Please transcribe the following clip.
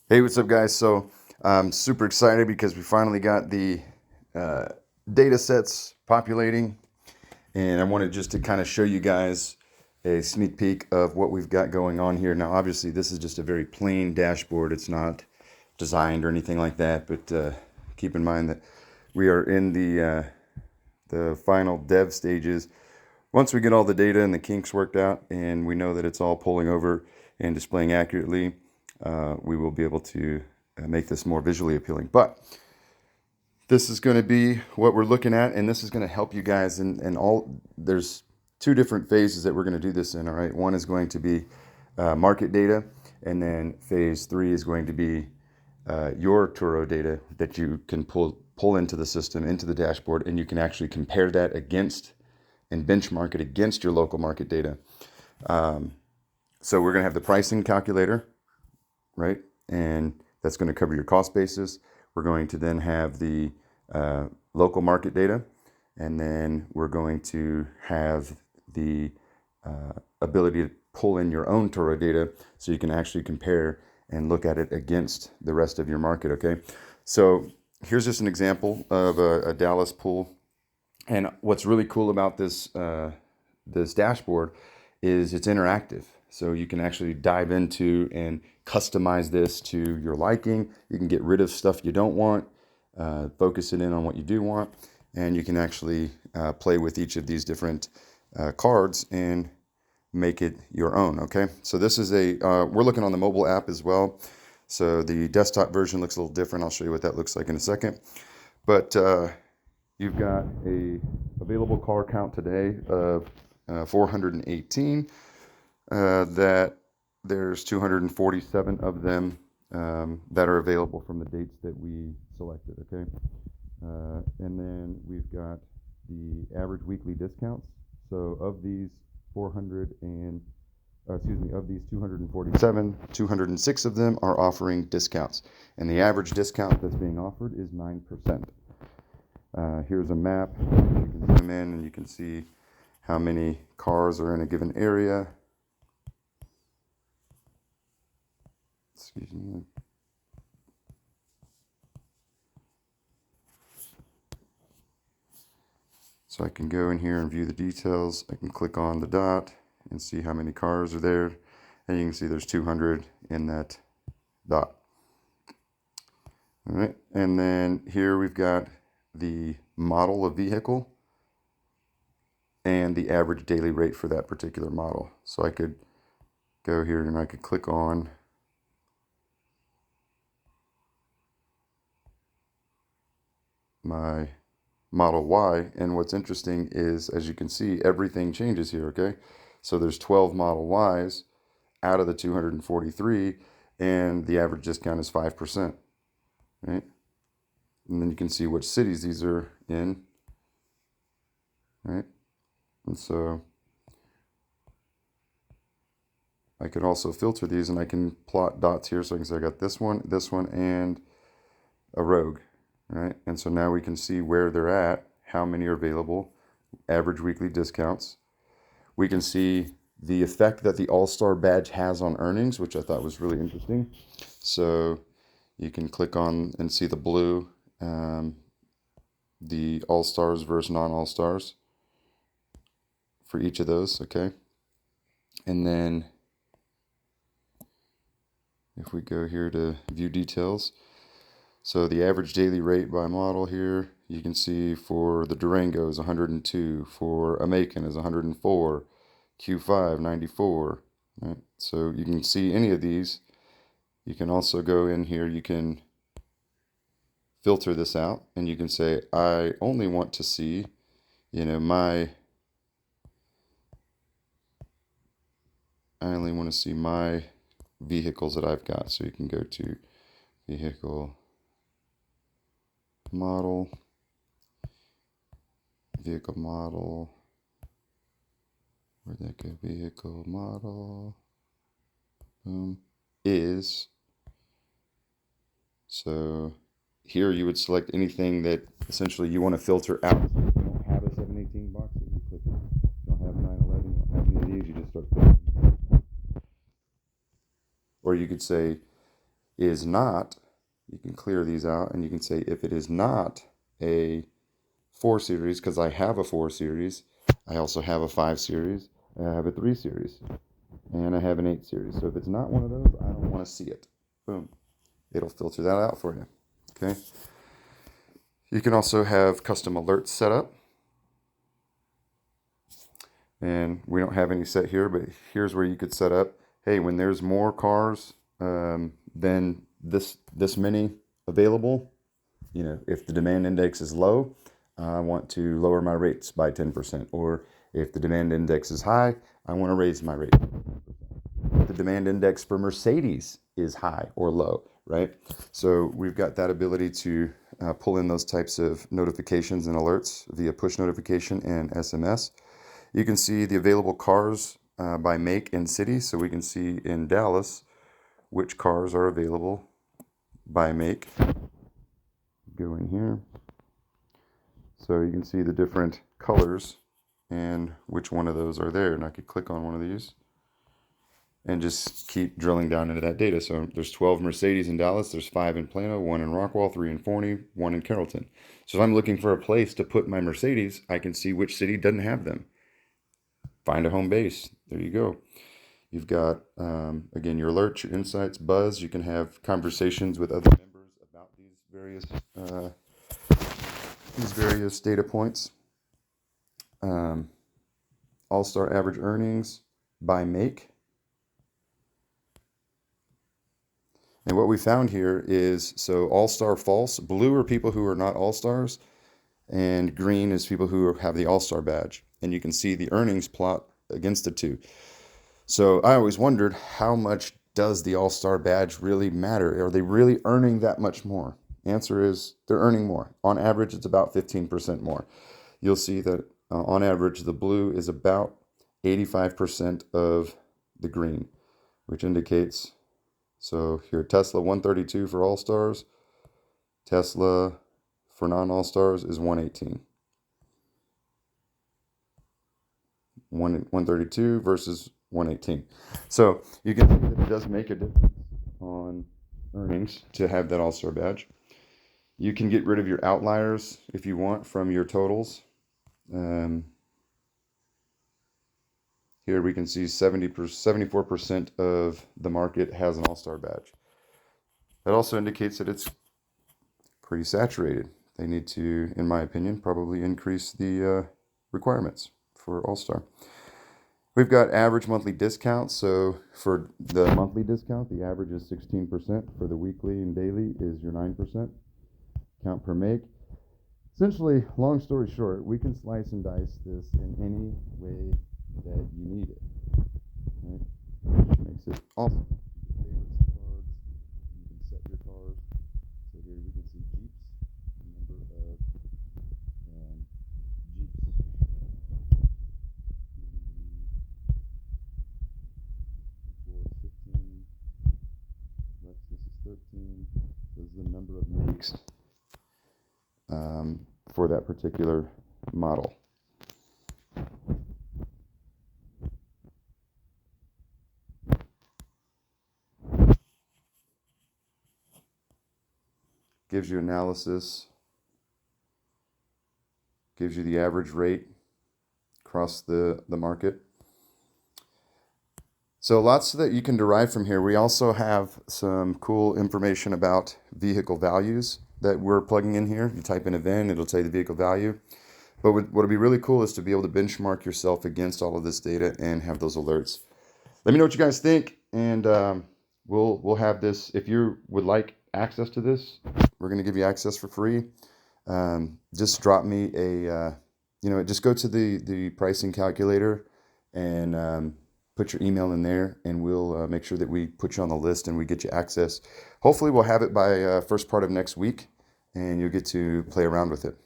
Hey, what's up, guys? So I'm super excited because we finally got the uh, data sets populating, and I wanted just to kind of show you guys a sneak peek of what we've got going on here. Now, obviously, this is just a very plain dashboard. It's not designed or anything like that, but keep in mind that we are in the final dev stages. Once we get all the data and the kinks worked out, and we know that it's all pulling over and displaying accurately, we will be able to make this more visually appealing. But this is going to be what we're looking at, and this is going to help you guys in all. There's two different phases that we're going to do this in. All right, one is going to be market data, and then phase three is going to be your Turo data that you can pull into the system, into the dashboard, and you can actually compare that against and benchmark it against your local market data. So we're going to have the pricing calculator, right? And that's going to cover your cost basis. We're going to then have the local market data, and then we're going to have the ability to pull in your own Turo data so you can actually compare and look at it against the rest of your market, okay? So here's just an example of a Dallas pool. And what's really cool about this dashboard is it's interactive. So you can actually dive into and customize this to your liking. You can get rid of stuff you don't want, focus it in on what you do want, and you can actually play with each of these different cards and make it your own. Okay, so this is we're looking on the mobile app as well. So the desktop version looks a little different. I'll show you what that looks like in a second. But you've got a available car count today of 418. That there's 247 of them that are available from the dates that we selected. Okay, and then we've got the average weekly discounts. So of these 400 and of these 247, 206 of them are offering discounts, and the average discount that's being offered is 9%. Here's a map. You can zoom in and you can see how many cars are in a given area. Excuse me. So I can go in here and view the details. I can click on the dot and see how many cars are there. And you can see there's 200 in that dot. All right. And then here we've got the model of vehicle and the average daily rate for that particular model. So I could go here and I could click on my Model Y, and what's interesting is, as you can see, everything changes here, okay? So there's 12 Model Ys out of the 243, and the average discount is 5%, right? And then you can see which cities these are in, right? And so I could also filter these, and I can plot dots here, so I can say I got this one, and a rogue, right? And so now we can see where they're at, how many are available, average weekly discounts. We can see the effect that the All-Star badge has on earnings, which I thought was really interesting. So you can click on and see the blue, the All-Stars versus non-All-Stars for each of those, okay? And then if we go here to view details, so the average daily rate by model here, you can see for the Durango is 102, for a Macon is 104, Q5 94, right? So you can see any of these. You can also go in here, you can filter this out, and you can say I only want to see, I only want to see my vehicles that I've got. So you can go to vehicle model, where'd that go? Vehicle model, boom, is. So here you would select anything that essentially you want to filter out. So if you don't have a 718 box, you click it. You don't have 911, you don't have any of these, you just start filtering. Or you could say is not, you can clear these out and you can say if it is not a 4 series, because I have a 4 series, I also have a 5 series, I have a 3 series, and I have an 8 series. So if it's not one of those, I don't want to see it. Boom. It'll filter that out for you. Okay. You can also have custom alerts set up. And we don't have any set here, but here's where you could set up, hey, when there's more cars than this many available, you know, if the demand index is low, I want to lower my rates by 10%. Or if the demand index is high, I want to raise my rate. If the demand index for Mercedes is high or low, right? So we've got that ability to pull in those types of notifications and alerts via push notification and SMS. You can see the available cars by make and city. So we can see in Dallas which cars are available by make. Go in here. So you can see the different colors and which one of those are there. And I could click on one of these and just keep drilling down into that data. So there's 12 Mercedes in Dallas, there's 5 in Plano, 1 in Rockwall, 3 in Forney, 1 in Carrollton. So if I'm looking for a place to put my Mercedes, I can see which city doesn't have them. Find a home base. There you go. You've got, again, your alerts, your insights, buzz. You can have conversations with other members about these various data points. All-star average earnings by make. And what we found here is, so all-star false, blue are people who are not all-stars, and green is people who have the all-star badge. And you can see the earnings plot against the two. So I always wondered, how much does the all-star badge really matter? Are they really earning that much more? Answer is they're earning more. On average, it's about 15% more. You'll see that on average, the blue is about 85% of the green, which indicates, so here, Tesla 132 for all-stars, Tesla for non-all-stars is 118. 132 versus 118. So you can see that it does make a difference on earnings to have that all-star badge. You can get rid of your outliers if you want from your totals. Here we can see 74% of the market has an all-star badge. That also indicates that it's pretty saturated. They need to, in my opinion, probably increase the requirements for all-star. We've got average monthly discounts. So for the monthly discount, the average is 16%. For the weekly and daily is your 9%. Count per make. Essentially, long story short, we can slice and dice this in any way that you need it. Right? Which makes it awesome. Favorites cards. You can set your cars. So here we can see Jeeps. The number of Jeeps. Ford 15. Lexus is 13. This is the number of makes for that particular model. Gives you analysis, gives you the average rate across the market. So lots that you can derive from here. We also have some cool information about vehicle values that we're plugging in here. You type in a VIN, it'll tell you the vehicle value. But what would be really cool is to be able to benchmark yourself against all of this data and have those alerts. Let me know what you guys think, and we'll have this. If you would like access to this, we're going to give you access for free. Just drop me a, just go to the pricing calculator and put your email in there, and we'll make sure that we put you on the list and we get you access. Hopefully we'll have it by first part of next week, and you'll get to play around with it.